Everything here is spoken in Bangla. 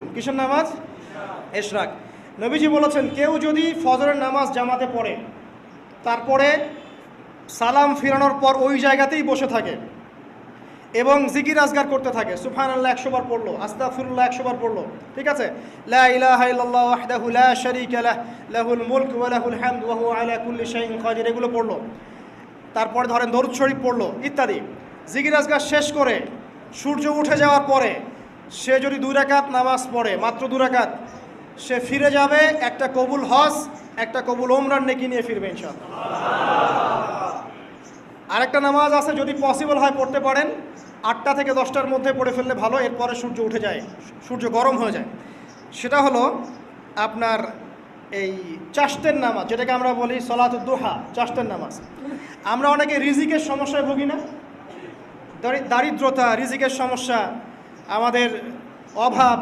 কিসের নামাজ? ইশরাক। নবীজি বলেছেন, কেউ যদি ফজরের নামাজ জামাতে পড়ে তারপরে সালাম ফিরানোর পর ওই জায়গাতেই বসে থাকে এবং জিকির আজগার করতে থাকে, সুবহানাল্লাহ 100 বার পড়লো, আস্তাগফিরুল্লাহ 100 বার পড়লো, ঠিক আছে, লা ইলাহা ইল্লাল্লাহ ওয়াহদাহু লা শারীকা লাহ লাহুল মুলক ওয়া লাহুল হামদ ওয়া হুয়া আলা কুল্লি শাইইন কাদির, এগুলো পড়লো, তারপরে ধরেন দরুদ শরীফ পড়লো ইত্যাদি, জিকির আজগার শেষ করে সূর্য উঠে যাওয়ার পরে সে যদি 2 রাকাত নামাজ পড়ে, মাত্র 2 রাকাত, সে ফিরে যাবে একটা কবুল হজ, একটা কবুল ওমরার নেকি নিয়ে ফিরবে ইনশাআল্লাহ। আরেকটা নামাজ আছে, যদি পসিবল হয় পড়তে পারেন, 8টা থেকে 10টার মধ্যে পড়ে ফেললে ভালো, এরপরে সূর্য উঠে যায়, সূর্য গরম হয়ে যায়। সেটা হলো আপনার এই চাশতের নামাজ, যেটাকে আমরা বলি সলাতুদ দুহা, চাশতের নামাজ। আমরা অনেকে রিজিকের সমস্যায় ভুগি না, দারিদ্রতা, রিজিকের সমস্যা, আমাদের অভাব,